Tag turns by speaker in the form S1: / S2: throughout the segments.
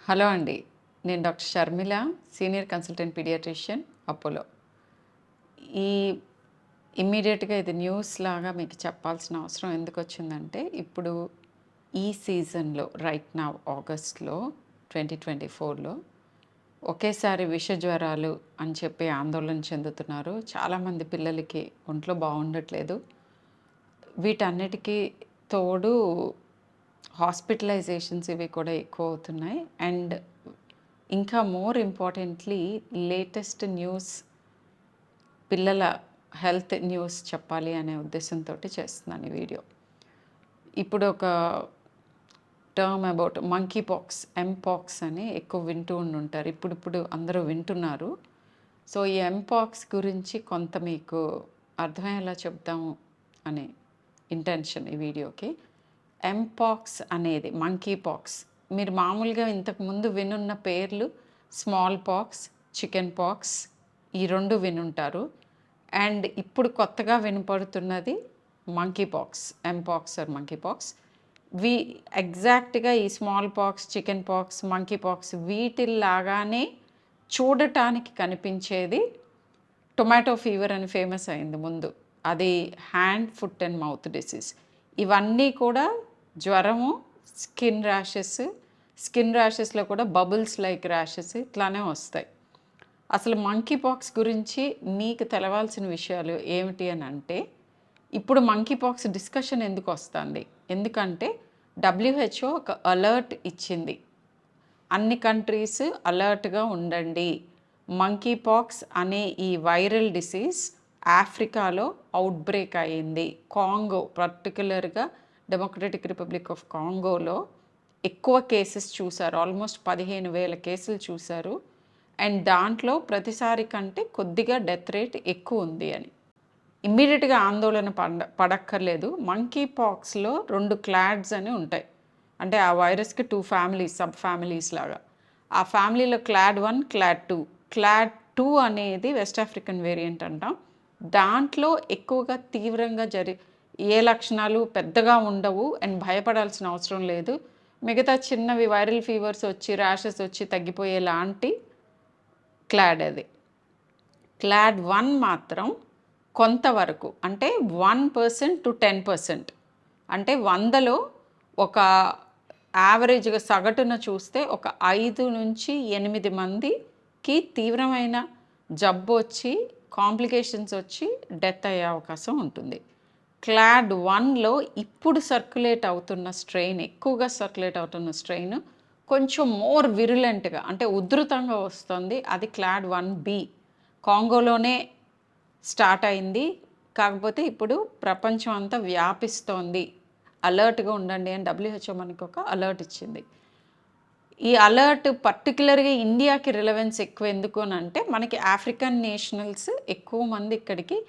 S1: Hello అండి. నేను doctor Sharmila, senior consultant paediatrician, Apollo. ఈ ఇమ్మీడియేట్‌గా ఇది న్యూస్ లాగా మీకు చెప్పాల్సిన అవసరం ఎందుకొచ్చిందంటే, ఇప్పుడు ఈ సీజన్‌లో రైట్ నౌ ఆగస్ట్‌లో 2024లో ఒకేసారి విష జ్వరాలు అని చెప్పి ఆందోళన చెందుతున్నారు. చాలామంది పిల్లలకి ఒంట్లో బాగుండట్లేదు. వీటన్నిటికీ తోడు హాస్పిటలైజేషన్స్ ఇవి కూడా ఎక్కువ అవుతున్నాయి. అండ్ ఇంకా మోర్ ఇంపార్టెంట్లీ లేటెస్ట్ న్యూస్, పిల్లల హెల్త్ న్యూస్ చెప్పాలి అనే ఉద్దేశంతో చేస్తున్నాను ఈ వీడియో. ఇప్పుడు ఒక term about monkey pox, mpox అని ఎక్కువ వింటూ ఉండుంటారు. ఇప్పుడు అందరూ వింటున్నారు. సో ఈ ఎంపాక్స్ గురించి కొంత మీకు అర్థమయ్యేలా చెప్దాము అనే ఇంటెన్షన్ ఈ వీడియోకి. ఎంపాక్స్ అనేది మంకీ పాక్స్. మీరు మామూలుగా ఇంతకుముందు వినున్న పేర్లు స్మాల్ పాక్స్, చికెన్ పాక్స్, ఈ రెండు వినుంటారు. అండ్ ఇప్పుడు కొత్తగా వినపడుతున్నది monkey pox, mpox or monkey pox. ఎగ్జాక్ట్గా ఈ small pox, chicken pox, monkey pox వీటిలాగానే చూడటానికి కనిపించేది టొమాటో ఫీవర్ అని ఫేమస్ అయింది ముందు. అది hand, foot and mouth disease. ఇవన్నీ కూడా జ్వరము, స్కిన్ ర్యాషెస్లో కూడా బబుల్స్ లైక్ ర్యాషెస్ ఇట్లానే వస్తాయి. అసలు మంకీ పాక్స్ గురించి మీకు తెలవాల్సిన విషయాలు ఏమిటి అని అంటే, ఇప్పుడు మంకీ పాక్స్ డిస్కషన్ ఎందుకు వస్తుంది? ఎందుకంటే WHO ఒక అలర్ట్ ఇచ్చింది. అన్ని కంట్రీస్ అలర్ట్గా ఉండండి. మంకీ పాక్స్ అనే ఈ వైరల్ డిసీజ్ ఆఫ్రికాలో అవుట్బ్రేక్ అయ్యింది. కాంగో, పర్టికులర్గా డెమోక్రటిక్ రిపబ్లిక్ ఆఫ్ కాంగోలో ఎక్కువ కేసెస్ చూశారు. ఆల్మోస్ట్ 15,000 కేసులు చూశారు. అండ్ దాంట్లో ప్రతిసారి కంటే కొద్దిగా డెత్ రేట్ ఎక్కువ ఉంది అని. ఇమ్మీడియట్గా ఆందోళన పడక్కర్లేదు. మంకీ పాక్స్లో 2 క్లాడ్స్ అని ఉంటాయి. అంటే ఆ వైరస్కి 2 ఫ్యామిలీస్, సబ్ ఫ్యామిలీస్ లాగా. ఆ ఫ్యామిలీలో క్లాడ్ 1, క్లాడ్ 2. క్లాడ్ 2 అనేది వెస్ట్ ఆఫ్రికన్ వేరియంట్ అంటాం. దాంట్లో ఎక్కువగా తీవ్రంగా ఏ లక్షణాలు పెద్దగా ఉండవు అండ్ భయపడాల్సిన అవసరం లేదు. మిగతా చిన్నవి వైరల్ ఫీవర్స్ వచ్చి, ర్యాషెస్ వచ్చి తగ్గిపోయేలాంటి క్లాడ్ అది. క్లాడ్ 1 మాత్రం కొంతవరకు, అంటే 1% to 10%, అంటే 100లో ఒక యావరేజ్గా సగటున చూస్తే ఒక 5 నుంచి 8 మందికి తీవ్రమైన జబ్బు వచ్చి, కాంప్లికేషన్స్ వచ్చి డెత్ అయ్యే అవకాశం ఉంటుంది. క్లాడ్ 1లో ఇప్పుడు ఎక్కువగా సర్క్యులేట్ అవుతున్న స్ట్రెయిన్ కొంచెం మోర్ విరులెంట్గా, అంటే ఉధృతంగా వస్తుంది. అది క్లాడ్ 1B. కాంగోలోనే స్టార్ట్ అయింది, కాకపోతే ఇప్పుడు ప్రపంచం అంతా వ్యాపిస్తోంది. అలర్ట్గా ఉండండి అని WHO మనకు ఒక అలర్ట్ ఇచ్చింది. ఈ అలర్ట్ పర్టికులర్గా ఇండియాకి రిలవెన్స్ ఎక్కువ ఎందుకు అని అంటే, మనకి ఆఫ్రికన్ నేషనల్స్ ఎక్కువ మంది ఇక్కడికి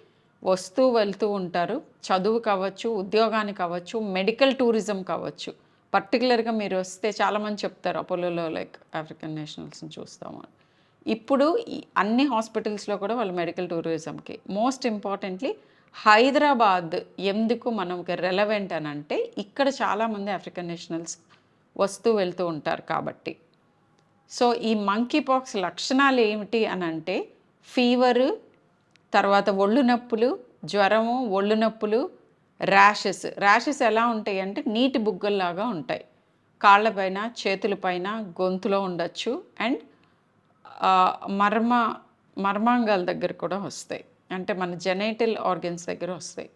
S1: వస్తూ వెళ్తూ ఉంటారు. చదువు కావచ్చు, ఉద్యోగానికి కావచ్చు, మెడికల్ టూరిజం కావచ్చు. పర్టికులర్గా మీరు వస్తే చాలామంది చెప్తారు అపోలోలో లైక్ ఆఫ్రికన్ నేషనల్స్ని చూస్తాము. ఇప్పుడు అన్ని హాస్పిటల్స్లో కూడా వాళ్ళు మెడికల్ టూరిజంకి. మోస్ట్ ఇంపార్టెంట్లీ హైదరాబాద్ ఎందుకు మనకి రెలవెంట్ అని అంటే, ఇక్కడ చాలామంది ఆఫ్రికన్ నేషనల్స్ వస్తూ వెళ్తూ ఉంటారు కాబట్టి. సో ఈ మంకీ పాక్స్ లక్షణాలు ఏమిటి అని అంటే, ఫీవరు, తర్వాత ఒళ్ళు నొప్పులు, జ్వరము, ఒళ్ళు నొప్పులు, ర్యాషెస్ ఎలా ఉంటాయి అంటే నీటి బుగ్గల్లాగా ఉంటాయి. కాళ్ళపైన, చేతులపైన, గొంతులో ఉండొచ్చు. అండ్ మర్మాంగాల దగ్గర కూడా వస్తాయి, అంటే మన జెనైటల్ ఆర్గన్స్ దగ్గర వస్తాయి.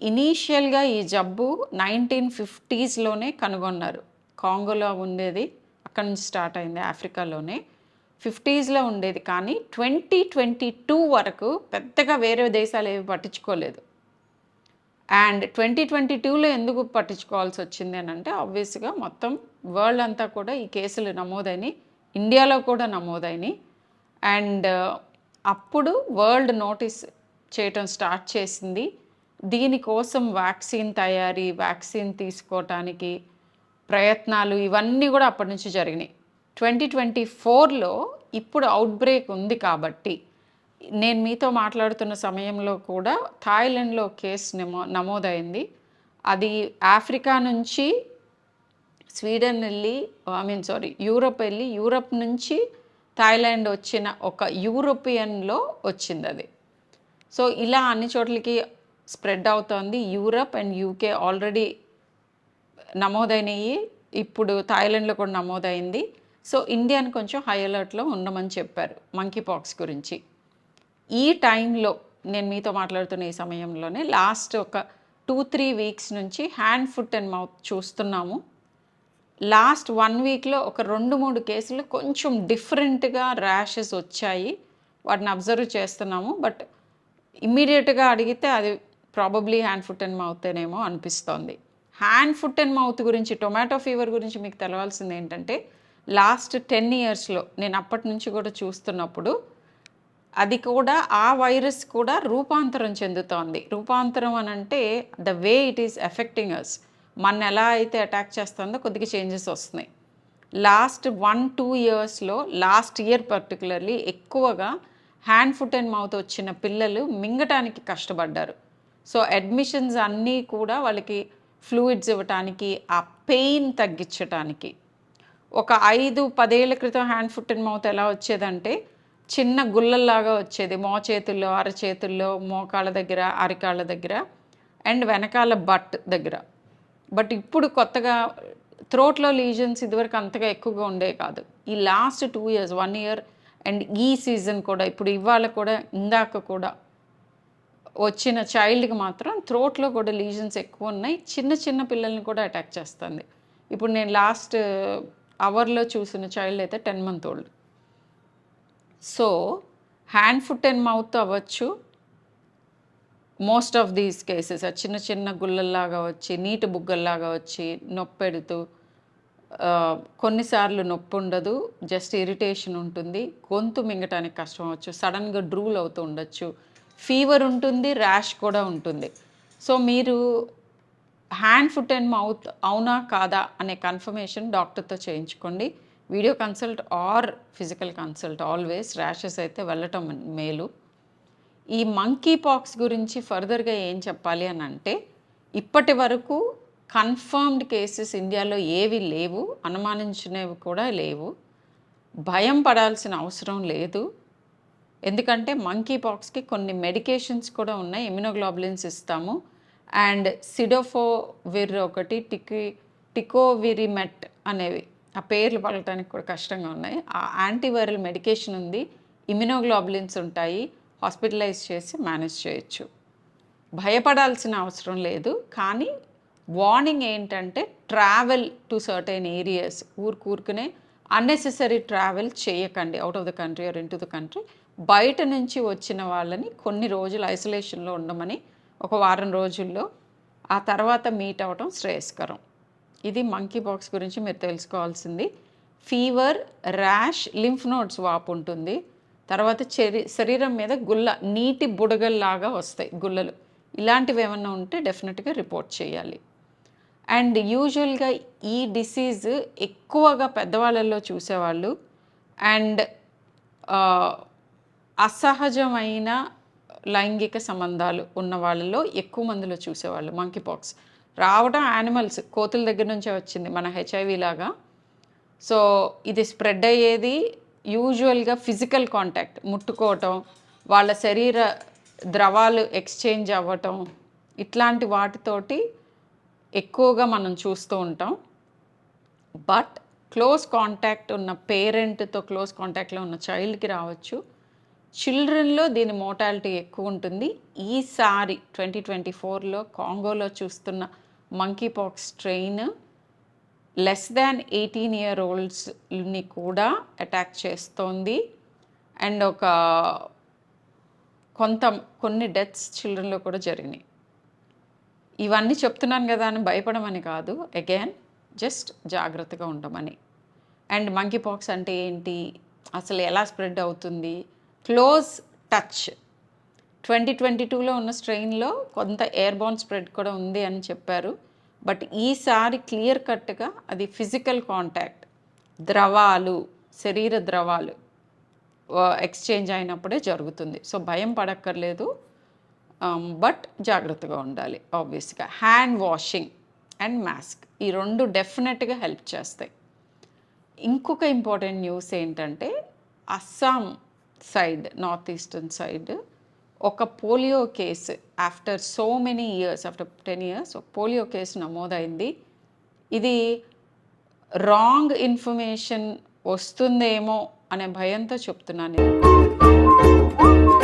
S1: ఇనీషియల్గా ఈ జబ్బు 1950స్లోనే కనుగొన్నారు. కాంగోలో ఉండేది, అక్కడి నుంచి స్టార్ట్ అయింది, ఆఫ్రికాలోనే 50స్లో ఉండేది. కానీ 2022 వరకు పెద్దగా వేరే దేశాలు ఏవి పట్టించుకోలేదు. అండ్ 2022లో ఎందుకు పట్టించుకోవాల్సి వచ్చింది అని అంటే, ఆబ్వియస్గా మొత్తం వరల్డ్ అంతా కూడా ఈ కేసులు నమోదైనవి, ఇండియాలో కూడా నమోదైనవి. అండ్ అప్పుడు వరల్డ్ నోటీస్ చేయటం స్టార్ట్ చేసింది. దీనికోసం వ్యాక్సిన్ తయారీ, వ్యాక్సిన్ తీసుకోవటానికి ప్రయత్నాలు, ఇవన్నీ కూడా అప్పటి నుంచి జరిగినాయి. 2024లో ఇప్పుడు అవుట్బ్రేక్ ఉంది కాబట్టి, నేను మీతో మాట్లాడుతున్న సమయంలో కూడా థాయిలాండ్లో కేసు నమోదైంది. అది ఆఫ్రికా నుంచి స్వీడన్ వెళ్ళి, యూరప్ వెళ్ళి, యూరప్ నుంచి థాయిలాండ్ వచ్చిన ఒక యూరోపియన్‌లో వచ్చిందది. సో, ఇలా అన్ని చోట్లకి స్ప్రెడ్ అవుతోంది. యూరప్ అండ్ యూకే ఆల్రెడీ నమోదైనయి. ఇప్పుడు థాయిలాండ్‌లో కూడా నమోదైంది. సో, ఇండియాని కొంచెం హై అలర్ట్‌లో ఉండమని చెప్పారు మంకీ పాక్స్ గురించి. ఈ టైంలో నేను మీతో మాట్లాడుతున్న ఈ సమయంలోనే లాస్ట్ ఒక 2-3 వీక్స్ నుంచి హ్యాండ్, ఫుట్ అండ్ మౌత్ చూస్తున్నాము. లాస్ట్ 1 వీక్‌లో ఒక 2-3 కేసులు కొంచెం డిఫరెంట్‌గా ర్యాషెస్ వచ్చాయి. వాటిని అబ్జర్వ్ చేస్తున్నాము. బట్ ఇమ్మీడియేట్‌గా అడిగితే అది ప్రాబబ్లీ హ్యాండ్, ఫుట్ అండ్ మౌతేనేమో అనిపిస్తోంది. హ్యాండ్, ఫుట్ అండ్ మౌత్ గురించి, టొమాటో ఫీవర్ గురించి మీకు తెలవాల్సింది ఏంటంటే, లాస్ట్ 10 ఇయర్స్‌లో నేను అప్పటి నుంచి కూడా చూస్తున్నప్పుడు అది కూడా ఆ వైరస్ కూడా రూపాంతరం చెందుతోంది. రూపాంతరం అనంటే the way it is affecting us. మన ఎలా అయితే అటాక్ చేస్తుందో కొద్దిగా చేంజెస్ వస్తున్నాయి. లాస్ట్ 1-2 ఇయర్స్‌లో లాస్ట్ ఇయర్ పర్టికులర్లీ ఎక్కువగా హ్యాండ్, ఫుట్ అండ్ మౌత్ వచ్చిన పిల్లలు మింగటానికి కష్టపడ్డారు. సో, అడ్మిషన్స్ అన్నీ కూడా వాళ్ళకి ఫ్లూయిడ్స్ ఇవ్వటానికి, ఆ పెయిన్ తగ్గించటానికి. ఒక 5-10 ఏళ్ల క్రితం హ్యాండ్, ఫుట్ అండ్ మౌత్ ఎలా వచ్చేదంటే చిన్న గుల్లల్లాగా వచ్చేది. మోచేతుల్లో, అరచేతుల్లో, మోకాళ్ళ దగ్గర, అరికాళ్ళ దగ్గర అండ్ వెనకాల బట్ దగ్గర. బట్ ఇప్పుడు కొత్తగా థ్రోట్‌లో లీజన్స్ ఇదివరకు అంతగా ఎక్కువగా ఉండేవి కాదు. ఈ లాస్ట్ 2 ఇయర్స్, 1 ఇయర్ అండ్ ఈ సీజన్ కూడా ఇప్పుడు ఇవాళ కూడా ఇందాక కూడా వచ్చిన చైల్డ్‌కి మాత్రం థ్రోట్‌లో కూడా లీజన్స్ ఎక్కువ ఉన్నాయి. చిన్న చిన్న పిల్లల్ని కూడా అటాక్ చేస్తుంది. ఇప్పుడు నేను లాస్ట్ అవర్‌లో చూసిన చైల్డ్ అయితే 10 month old. So, hand, foot and mouth అవ్వచ్చు. మోస్ట్ ఆఫ్ దీస్ కేసెస్ చిన్న చిన్న గుల్లల్లాగా వచ్చి, నీటి బుగ్గల్లాగా వచ్చి, నొప్పెడుతూ కొన్నిసార్లు నొప్పి ఉండదు, జస్ట్ ఇరిటేషన్ ఉంటుంది. గొంతు మింగటానికి కష్టం అవ్వచ్చు, సడన్‌గా డ్రూల్ అవుతూ ఉండొచ్చు, ఫీవర్ ఉంటుంది, ర్యాష్ కూడా ఉంటుంది. సో, మీరు హ్యాండ్, ఫుట్ అండ్ మౌత్ అవునా కాదా అనే కన్ఫర్మేషన్ డాక్టర్‌తో చేయించుకోండి. Video consult or physical consult always. Rashes అయితే వెళ్ళటం మేలు. ఈ మంకీ పాక్స్ గురించి ఫర్దర్‌గా ఏం చెప్పాలి అని అంటే, ఇప్పటి వరకు కన్ఫర్మ్డ్ కేసెస్ ఇండియాలో ఏవి లేవు, అనుమానించినవి కూడా లేవు. భయం పడాల్సిన అవసరం లేదు. ఎందుకంటే మంకీ పాక్స్‌కి కొన్ని మెడికేషన్స్ కూడా ఉన్నాయి. ఇమ్యునోగ్లోబులిన్స్ ఇస్తాము అండ్ సిడోఫోవిర్ ఒకటి, టికోవిరిమెట్ అనేవి, ఆ పేర్లు పలకటానికి కూడా కష్టంగా ఉన్నాయి. ఆ యాంటీవైరల్ మెడికేషన్ ఉంది, ఇమ్యునోగ్లోబులిన్స్ ఉంటాయి. హాస్పిటలైజ్ చేసి మేనేజ్ చేయొచ్చు. భయపడాల్సిన అవసరం లేదు. కానీ వార్నింగ్ ఏంటంటే ట్రావెల్ టు సర్టెన్ ఏరియాస్, ఊరుకునే అన్నెసెసరీ ట్రావెల్ చేయకండి out of the country or into the country. బయట నుంచి వచ్చిన వాళ్ళని కొన్ని రోజులు ఐసోలేషన్లో ఉండమని, ఒక వారం రోజుల్లో, ఆ తర్వాత మీట్ అవ్వటం శ్రేయస్కరం. ఇది మంకీ పాక్స్ గురించి మీరు తెలుసుకోవాల్సింది. ఫీవర్, ర్యాష్, లింఫ్ నోడ్స్ వాపు ఉంటుంది. తర్వాత శరీరం మీద నీటి బుడగల్లాగా వస్తాయి గుల్లలు. ఇలాంటివి ఏమన్నా ఉంటే డెఫినెట్గా రిపోర్ట్ చేయాలి. అండ్ యూజువల్గా ఈ డిసీజ్ ఎక్కువగా పెద్దవాళ్ళల్లో చూసేవాళ్ళు అండ్ అసహజమైన లైంగిక సంబంధాలు ఉన్న వాళ్ళలో ఎక్కువ మందిలో చూసేవాళ్ళు మంకీ పాక్స్. రావడం యానిమల్స్, కోతుల దగ్గర నుంచే వచ్చింది, మన హెచ్ఐవి లాగా. సో, ఇది స్ప్రెడ్ అయ్యేది యూజువల్గా ఫిజికల్ కాంటాక్ట్, ముట్టుకోవటం, వాళ్ళ శరీర ద్రవాలు ఎక్స్చేంజ్ అవ్వటం, ఇట్లాంటి వాటితోటి ఎక్కువగా మనం చూస్తూ ఉంటాం. బట్ క్లోజ్ కాంటాక్ట్ ఉన్న పేరెంట్తో క్లోజ్ కాంటాక్ట్లో ఉన్న చైల్డ్కి రావచ్చు. చిల్డ్రన్లో దీని మోర్టాలిటీ ఎక్కువ ఉంటుంది. ఈసారి 2024లో కాంగోలో చూస్తున్న monkey pox strain less than 18 year ఓల్డ్స్ని కూడా అటాక్ చేస్తోంది. అండ్ కొన్ని డెత్స్ చిల్డ్రన్లో కూడా జరిగినాయి. ఇవన్నీ చెప్తున్నాను కదా అని భయపడమని కాదు, అగైన్ జస్ట్ జాగ్రత్తగా ఉండమని. అండ్ మంకీ పాక్స్ అంటే ఏంటి, అసలు ఎలా స్ప్రెడ్ అవుతుంది, క్లోజ్ టచ్. 2022లో ఉన్న స్ట్రెయిన్లో కొంత ఎయిర్బోర్న్ స్ప్రెడ్ కూడా ఉంది అని చెప్పారు. బట్ ఈసారి క్లియర్ కట్గా అది ఫిజికల్ కాంటాక్ట్, ద్రవాలు, శరీర ద్రవాలు ఎక్స్చేంజ్ అయినప్పుడే జరుగుతుంది. సో భయం పడక్కర్లేదు, బట్ జాగ్రత్తగా ఉండాలి. ఆబ్వియస్గా హ్యాండ్ వాషింగ్ అండ్ మాస్క్. ఈ 2 డెఫినెట్‌గా హెల్ప్ చేస్తాయి. ఇంకొక ఇంపార్టెంట్ న్యూస్ ఏంటంటే, Assam side, north eastern side ఒక polio case after so many years, after 10 years ఒక పోలియో కేస్ నమోదైంది. ఇది రాంగ్ ఇన్ఫర్మేషన్ వస్తుందేమో అనే భయంతో చెప్తున్నాను నేను.